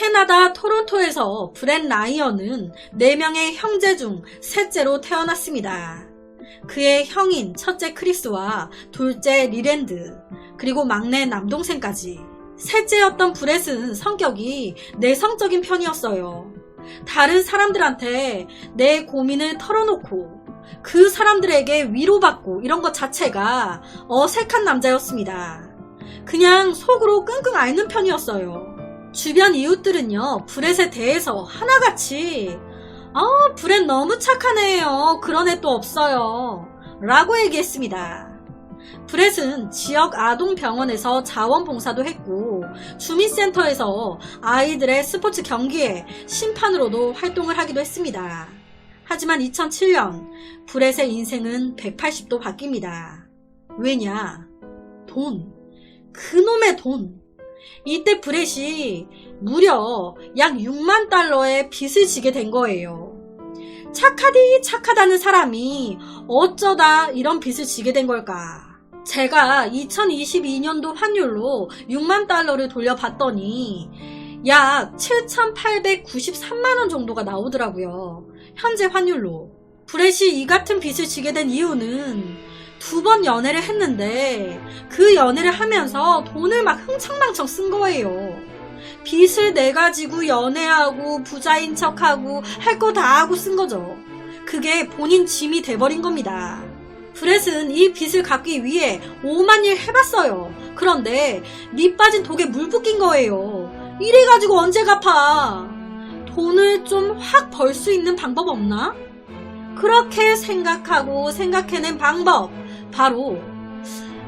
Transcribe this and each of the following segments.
캐나다 토론토에서 브렛 라이언은 4명의 형제 중 셋째로 태어났습니다. 그의 형인 첫째 크리스와 둘째 리랜드, 그리고 막내 남동생까지. 셋째였던 브렛은 성격이 내성적인 편이었어요. 다른 사람들한테 내 고민을 털어놓고 그 사람들에게 위로받고 이런 것 자체가 어색한 남자였습니다. 그냥 속으로 끙끙 앓는 편이었어요. 주변 이웃들은요, 브렛에 대해서 하나같이 브렛 너무 착한 애예요. 그런 애 또 없어요. 라고 얘기했습니다. 브렛은 지역 아동병원에서 자원봉사도 했고 주민센터에서 아이들의 스포츠 경기에 심판으로도 활동을 하기도 했습니다. 하지만 2007년 브렛의 인생은 180도 바뀝니다. 왜냐? 돈. 그놈의 돈. 이때 브렛이 무려 약 6만 달러의 빚을 지게 된 거예요. 착하다는 사람이 어쩌다 이런 빚을 지게 된 걸까? 제가 2022년도 환율로 6만 달러를 돌려봤더니 약 7,893만원 정도가 나오더라고요. 현재 환율로. 브렛이 이 같은 빚을 지게 된 이유는 2번 연애를 했는데 그 연애를 하면서 돈을 막 흥청망청 쓴 거예요. 빚을 내가지고 연애하고 부자인 척하고 할 거 다 하고 쓴 거죠. 그게 본인 짐이 돼버린 겁니다. 브렛은 이 빚을 갚기 위해 5만 일 해봤어요. 그런데 밑 빠진 독에 물 붓긴 거예요. 이래가지고 언제 갚아? 돈을 좀 확 벌 수 있는 방법 없나? 그렇게 생각해낸 방법, 바로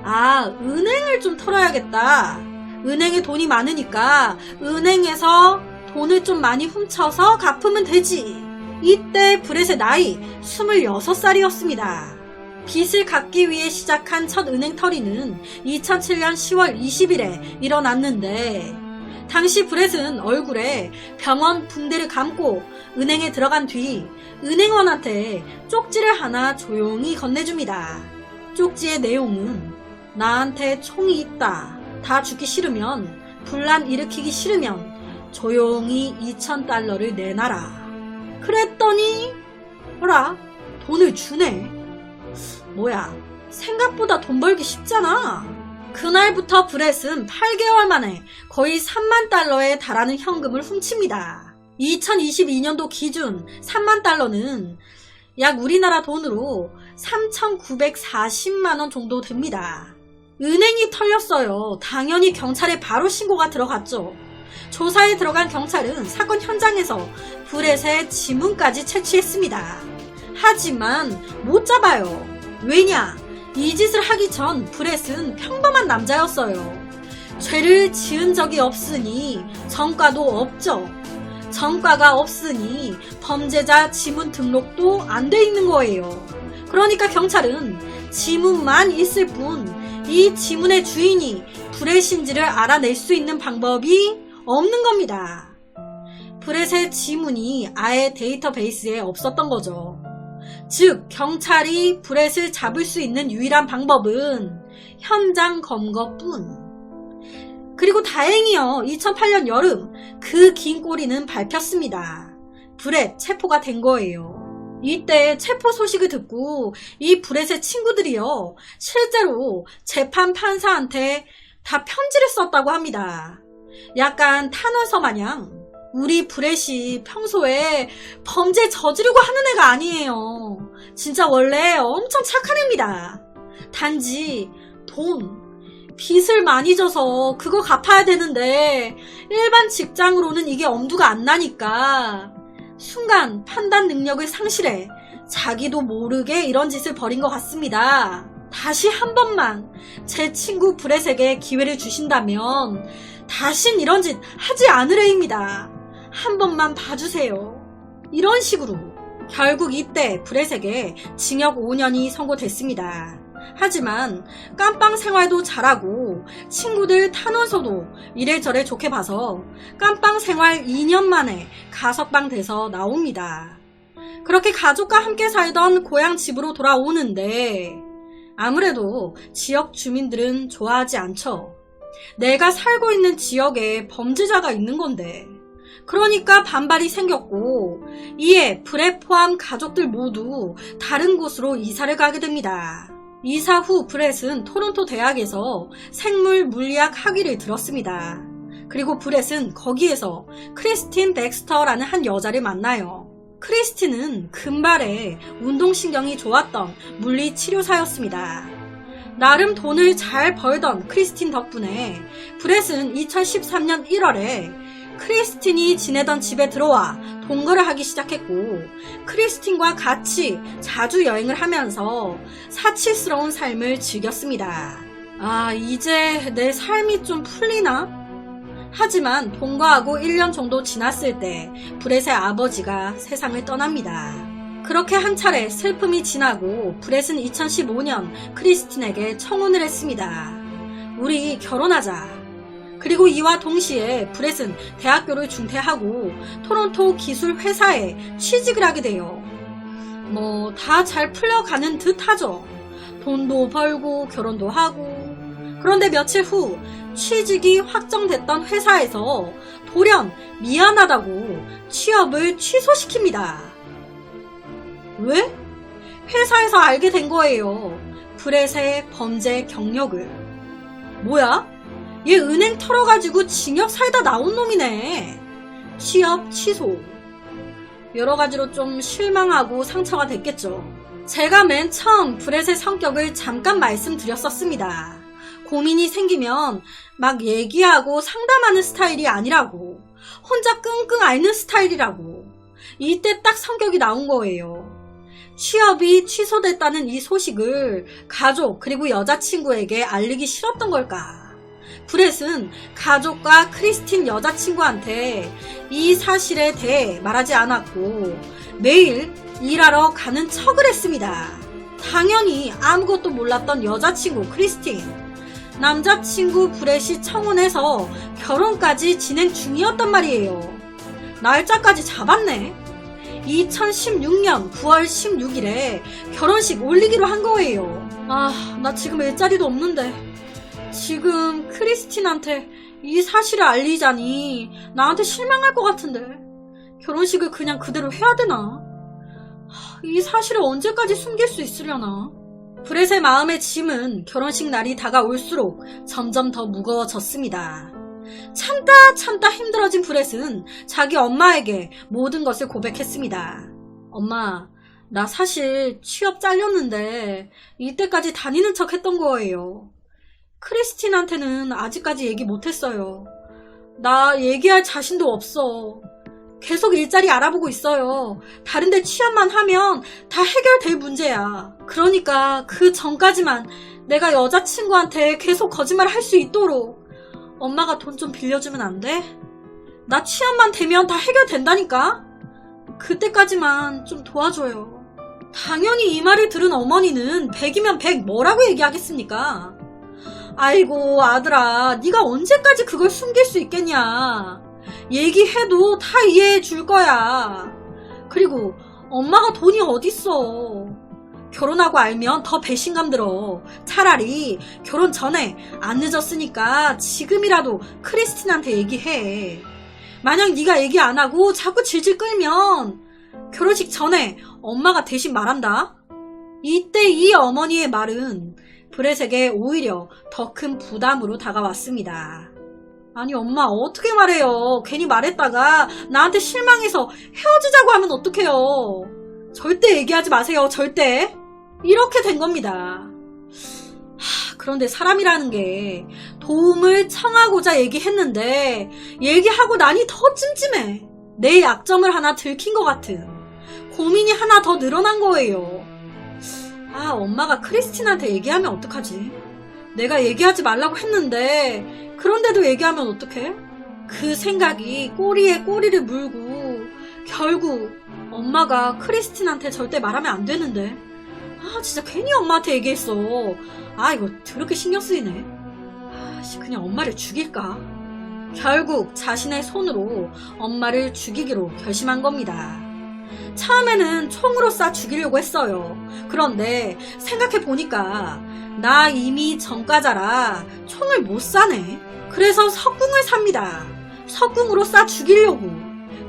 은행을 좀 털어야겠다. 은행에 돈이 많으니까 은행에서 돈을 좀 많이 훔쳐서 갚으면 되지. 이때 브렛의 나이 26살이었습니다. 빚을 갚기 위해 시작한 첫 은행털이는 2007년 10월 20일에 일어났는데, 당시 브렛은 얼굴에 병원 붕대를 감고 은행에 들어간 뒤 은행원한테 쪽지를 하나 조용히 건네줍니다. 쪽지의 내용은 나한테 총이 있다. 다 죽기 싫으면, 분란 일으키기 싫으면 조용히 2,000달러를 내놔라. 그랬더니 뭐라? 돈을 주네. 뭐야, 생각보다 돈 벌기 쉽잖아. 그날부터 브렛은 8개월 만에 거의 3만 달러에 달하는 현금을 훔칩니다. 2022년도 기준 3만 달러는 약 우리나라 돈으로 3,940만원 정도 됩니다. 은행이 털렸어요. 당연히 경찰에 바로 신고가 들어갔죠. 조사에 들어간 경찰은 사건 현장에서 브렛의 지문까지 채취했습니다. 하지만 못 잡아요. 왜냐? 이 짓을 하기 전 브렛은 평범한 남자였어요. 죄를 지은 적이 없으니 전과도 없죠. 전과가 없으니 범죄자 지문 등록도 안 돼 있는 거예요. 그러니까 경찰은 지문만 있을 뿐 이 지문의 주인이 브렛인지를 알아낼 수 있는 방법이 없는 겁니다. 브렛의 지문이 아예 데이터베이스에 없었던 거죠. 즉, 경찰이 브렛을 잡을 수 있는 유일한 방법은 현장 검거뿐. 그리고 다행히요, 2008년 여름 그 긴 꼬리는 밟혔습니다. 브렛 체포가 된 거예요. 이때 체포 소식을 듣고 이 브렛의 친구들이요, 실제로 재판 판사한테 다 편지를 썼다고 합니다. 약간 탄원서 마냥 우리 브렛이 평소에 범죄 저지르고 하는 애가 아니에요. 진짜 원래 엄청 착한 애입니다. 단지 빚을 많이 져서 그거 갚아야 되는데 일반 직장으로는 이게 엄두가 안 나니까 순간 판단 능력을 상실해 자기도 모르게 이런 짓을 벌인 것 같습니다. 다시 한 번만 제 친구 브렛에게 기회를 주신다면 다신 이런 짓 하지 않을 애입니다. 한 번만 봐주세요. 이런 식으로 결국 이때 브렛에게 징역 5년이 선고됐습니다. 하지만 깜빵 생활도 잘하고 친구들 탄원서도 이래저래 좋게 봐서 깜빵 생활 2년 만에 가석방 돼서 나옵니다. 그렇게 가족과 함께 살던 고향 집으로 돌아오는데 아무래도 지역 주민들은 좋아하지 않죠. 내가 살고 있는 지역에 범죄자가 있는 건데 그러니까 반발이 생겼고 이에 브렛 포함 가족들 모두 다른 곳으로 이사를 가게 됩니다. 이사 후 브렛은 토론토 대학에서 생물 물리학 학위를 들었습니다. 그리고 브렛은 거기에서 크리스틴 백스터라는 한 여자를 만나요. 크리스틴은 금발에 운동신경이 좋았던 물리치료사였습니다. 나름 돈을 잘 벌던 크리스틴 덕분에 브렛은 2013년 1월에 크리스틴이 지내던 집에 들어와 동거를 하기 시작했고 크리스틴과 같이 자주 여행을 하면서 사치스러운 삶을 즐겼습니다. 아, 이제 내 삶이 좀 풀리나? 하지만 동거하고 1년 정도 지났을 때 브렛의 아버지가 세상을 떠납니다. 그렇게 한 차례 슬픔이 지나고 브렛은 2015년 크리스틴에게 청혼을 했습니다. 우리 결혼하자. 그리고 이와 동시에 브렛은 대학교를 중퇴하고 토론토 기술 회사에 취직을 하게 돼요. 뭐 다 잘 풀려가는 듯 하죠. 돈도 벌고 결혼도 하고. 그런데 며칠 후 취직이 확정됐던 회사에서 돌연 미안하다고 취업을 취소시킵니다. 왜? 회사에서 알게 된 거예요. 브렛의 범죄 경력을. 뭐야? 얘 은행 털어가지고 징역 살다 나온 놈이네. 취업 취소. 여러 가지로 좀 실망하고 상처가 됐겠죠. 제가 맨 처음 브렛의 성격을 잠깐 말씀드렸었습니다. 고민이 생기면 막 얘기하고 상담하는 스타일이 아니라고. 혼자 끙끙 앓는 스타일이라고. 이때 딱 성격이 나온 거예요. 취업이 취소됐다는 이 소식을 가족 그리고 여자친구에게 알리기 싫었던 걸까? 브렛은 가족과 크리스틴 여자친구한테 이 사실에 대해 말하지 않았고 매일 일하러 가는 척을 했습니다. 당연히 아무것도 몰랐던 여자친구 크리스틴. 남자친구 브렛이 청혼해서 결혼까지 진행 중이었단 말이에요. 날짜까지 잡았네. 2016년 9월 16일에 결혼식 올리기로 한 거예요. 아, 나 지금 일자리도 없는데 지금 크리스틴한테 이 사실을 알리자니 나한테 실망할 것 같은데 결혼식을 그냥 그대로 해야 되나? 이 사실을 언제까지 숨길 수 있으려나? 브렛의 마음의 짐은 결혼식 날이 다가올수록 점점 더 무거워졌습니다. 참다 힘들어진 브렛은 자기 엄마에게 모든 것을 고백했습니다. 엄마, 나 사실 취업 잘렸는데 이때까지 다니는 척 했던 거예요. 크리스틴한테는 아직까지 얘기 못했어요. 나 얘기할 자신도 없어. 계속 일자리 알아보고 있어요. 다른데 취업만 하면 다 해결될 문제야. 그러니까 그 전까지만 내가 여자친구한테 계속 거짓말 할 수 있도록 엄마가 돈 좀 빌려주면 안 돼? 나 취업만 되면 다 해결된다니까? 그때까지만 좀 도와줘요. 당연히 이 말을 들은 어머니는 100이면 100 뭐라고 얘기하겠습니까? 아이고 아들아, 네가 언제까지 그걸 숨길 수 있겠냐. 얘기해도 다 이해해 줄 거야. 그리고 엄마가 돈이 어딨어. 결혼하고 알면 더 배신감 들어. 차라리 결혼 전에 안 늦었으니까 지금이라도 크리스틴한테 얘기해. 만약 네가 얘기 안 하고 자꾸 질질 끌면 결혼식 전에 엄마가 대신 말한다. 이때 이 어머니의 말은 브렛에게 오히려 더 큰 부담으로 다가왔습니다. 아니 엄마 어떻게 말해요. 괜히 말했다가 나한테 실망해서 헤어지자고 하면 어떡해요. 절대 얘기하지 마세요. 절대. 이렇게 된 겁니다. 그런데 사람이라는 게 도움을 청하고자 얘기했는데 얘기하고 나니 더 찜찜해. 내 약점을 하나 들킨 것 같은 고민이 하나 더 늘어난 거예요. 아, 엄마가 크리스틴한테 얘기하면 어떡하지? 내가 얘기하지 말라고 했는데 그런데도 얘기하면 어떡해? 그 생각이 꼬리에 꼬리를 물고 결국 엄마가 크리스틴한테 절대 말하면 안 되는데 아 진짜 괜히 엄마한테 얘기했어. 아 이거 더럽게 신경 쓰이네. 그냥 엄마를 죽일까? 결국 자신의 손으로 엄마를 죽이기로 결심한 겁니다. 처음에는 총으로 쏴 죽이려고 했어요. 그런데 생각해보니까 나 이미 전과자라 총을 못 쏴네. 그래서 석궁을 삽니다. 석궁으로 쏴 죽이려고.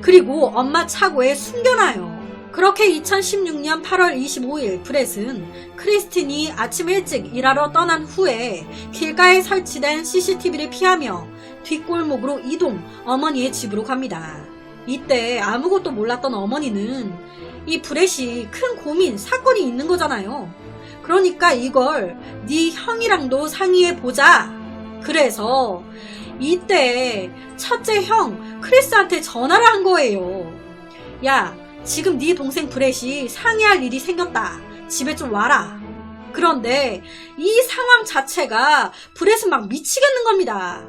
그리고 엄마 차고에 숨겨놔요. 그렇게 2016년 8월 25일 브렛은 크리스틴이 아침 일찍 일하러 떠난 후에 길가에 설치된 CCTV를 피하며 뒷골목으로 이동 어머니의 집으로 갑니다. 이때 아무것도 몰랐던 어머니는 이 브렛이 큰 고민, 사건이 있는 거잖아요. 그러니까 이걸 네 형이랑도 상의해보자. 그래서 이때 첫째 형 크리스한테 전화를 한 거예요. 야, 지금 네 동생 브렛이 상의할 일이 생겼다. 집에 좀 와라. 그런데 이 상황 자체가 브렛은 막 미치겠는 겁니다.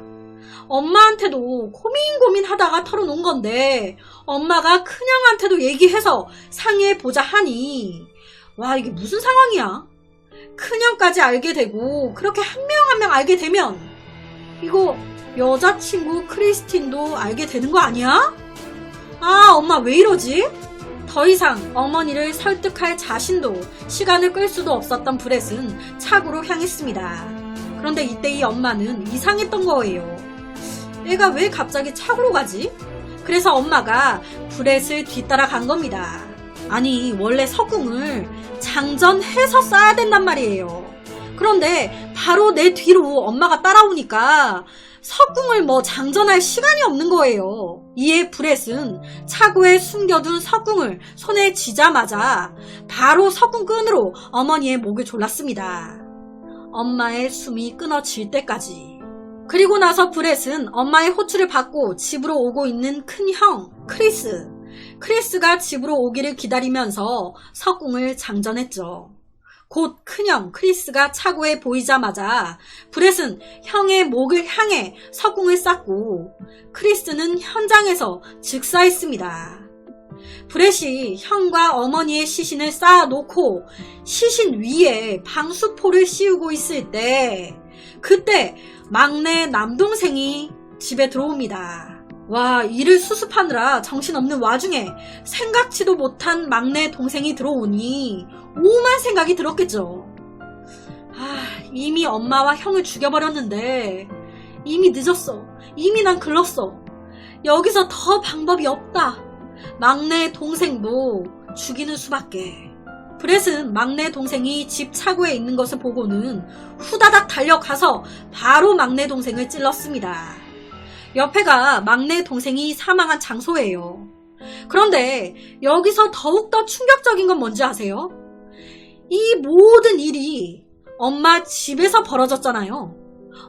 엄마한테도 고민하다가 털어놓은 건데 엄마가 큰형한테도 얘기해서 상의해보자 하니 와, 이게 무슨 상황이야? 큰형까지 알게 되고 그렇게 한 명 한 명 알게 되면 이거 여자친구 크리스틴도 알게 되는 거 아니야? 아, 엄마 왜 이러지? 더 이상 어머니를 설득할 자신도 시간을 끌 수도 없었던 브렛은 차고로 향했습니다. 그런데 이때 이 엄마는 이상했던 거예요. 애가 왜 갑자기 차고로 가지? 그래서 엄마가 브렛을 뒤따라 간 겁니다. 아니, 원래 석궁을 장전해서 쏴야 된단 말이에요. 그런데 바로 내 뒤로 엄마가 따라오니까 석궁을 장전할 시간이 없는 거예요. 이에 브렛은 차고에 숨겨둔 석궁을 손에 쥐자마자 바로 석궁끈으로 어머니의 목을 졸랐습니다. 엄마의 숨이 끊어질 때까지. 그리고 나서 브렛은 엄마의 호출을 받고 집으로 오고 있는 큰형 크리스가 집으로 오기를 기다리면서 석궁을 장전했죠. 곧 큰형 크리스가 차고에 보이자마자 브렛은 형의 목을 향해 석궁을 쐈고 크리스는 현장에서 즉사했습니다. 브렛이 형과 어머니의 시신을 쌓아놓고 시신 위에 방수포를 씌우고 있을 때 그때 막내 남동생이 집에 들어옵니다. 와, 일을 수습하느라 정신없는 와중에 생각지도 못한 막내 동생이 들어오니 오만 생각이 들었겠죠. 이미 엄마와 형을 죽여버렸는데 이미 늦었어. 이미 난 글렀어. 여기서 더 방법이 없다. 막내 동생도 죽이는 수밖에. 브렛은 막내 동생이 집 차고에 있는 것을 보고는 후다닥 달려가서 바로 막내 동생을 찔렀습니다. 옆에가 막내 동생이 사망한 장소예요. 그런데 여기서 더욱더 충격적인 건 뭔지 아세요? 이 모든 일이 엄마 집에서 벌어졌잖아요.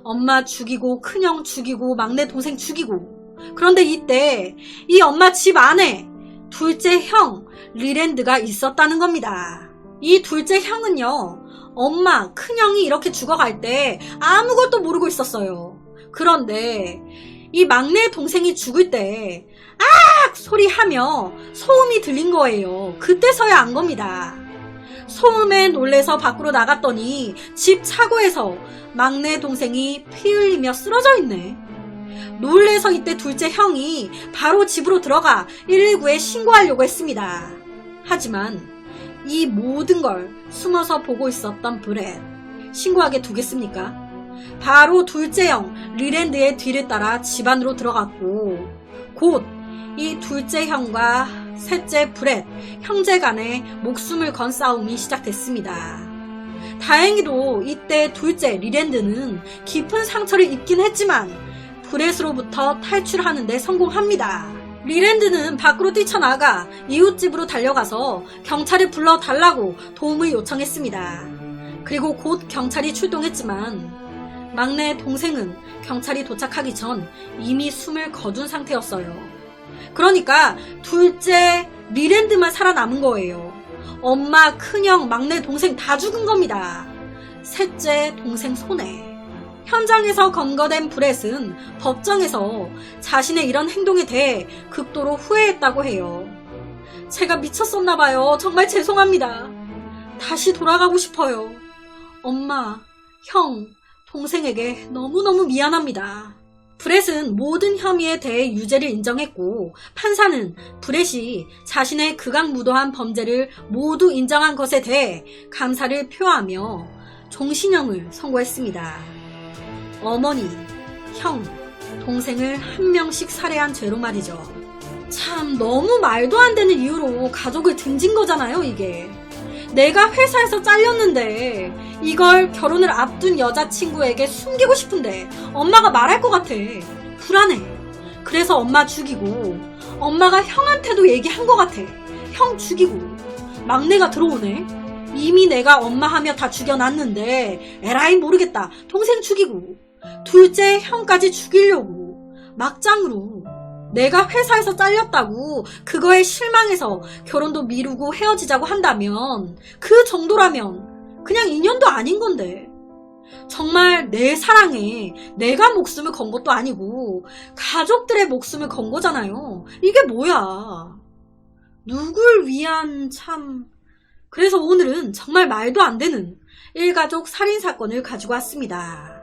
엄마 죽이고 큰형 죽이고 막내 동생 죽이고. 그런데 이때 이 엄마 집 안에 둘째 형 리랜드가 있었다는 겁니다. 이 둘째 형은요, 엄마 큰형이 이렇게 죽어갈 때 아무것도 모르고 있었어요. 그런데 이 막내 동생이 죽을 때 악! 소리하며 소음이 들린 거예요. 그때서야 안 겁니다. 소음에 놀래서 밖으로 나갔더니 집 차고에서 막내 동생이 피 흘리며 쓰러져 있네. 놀래서 이때 둘째 형이 바로 집으로 들어가 119에 신고하려고 했습니다. 하지만 이 모든 걸 숨어서 보고 있었던 브렛, 신고하게 두겠습니까? 바로 둘째 형 리랜드의 뒤를 따라 집 안으로 들어갔고 곧 이 둘째 형과 셋째 브렛, 형제 간의 목숨을 건 싸움이 시작됐습니다. 다행히도 이때 둘째 리랜드는 깊은 상처를 입긴 했지만 브렛으로부터 탈출하는 데 성공합니다. 리랜드는 밖으로 뛰쳐나가 이웃집으로 달려가서 경찰을 불러달라고 도움을 요청했습니다. 그리고 곧 경찰이 출동했지만 막내 동생은 경찰이 도착하기 전 이미 숨을 거둔 상태였어요. 그러니까 둘째 리랜드만 살아남은 거예요. 엄마, 큰형, 막내 동생 다 죽은 겁니다. 셋째 동생 손에. 현장에서 검거된 브렛은 법정에서 자신의 이런 행동에 대해 극도로 후회했다고 해요. 제가 미쳤었나봐요. 정말 죄송합니다. 다시 돌아가고 싶어요. 엄마, 형, 동생에게 너무너무 미안합니다. 브렛은 모든 혐의에 대해 유죄를 인정했고 판사는 브렛이 자신의 극악무도한 범죄를 모두 인정한 것에 대해 감사를 표하며 종신형을 선고했습니다. 어머니, 형, 동생을 한 명씩 살해한 죄로 말이죠. 참 너무 말도 안 되는 이유로 가족을 등진 거잖아요, 이게. 내가 회사에서 잘렸는데 이걸 결혼을 앞둔 여자친구에게 숨기고 싶은데 엄마가 말할 것 같아. 불안해. 그래서 엄마 죽이고 엄마가 형한테도 얘기한 것 같아. 형 죽이고. 막내가 들어오네. 이미 내가 엄마 하며 다 죽여놨는데 에라이 모르겠다. 동생 죽이고. 둘째 형까지 죽이려고. 막장으로 내가 회사에서 잘렸다고 그거에 실망해서 결혼도 미루고 헤어지자고 한다면 그 정도라면 그냥 인연도 아닌 건데. 정말 내 사랑에 내가 목숨을 건 것도 아니고 가족들의 목숨을 건 거잖아요. 이게 뭐야. 누굴 위한 참. 그래서 오늘은 정말 말도 안 되는 일가족 살인사건을 가지고 왔습니다.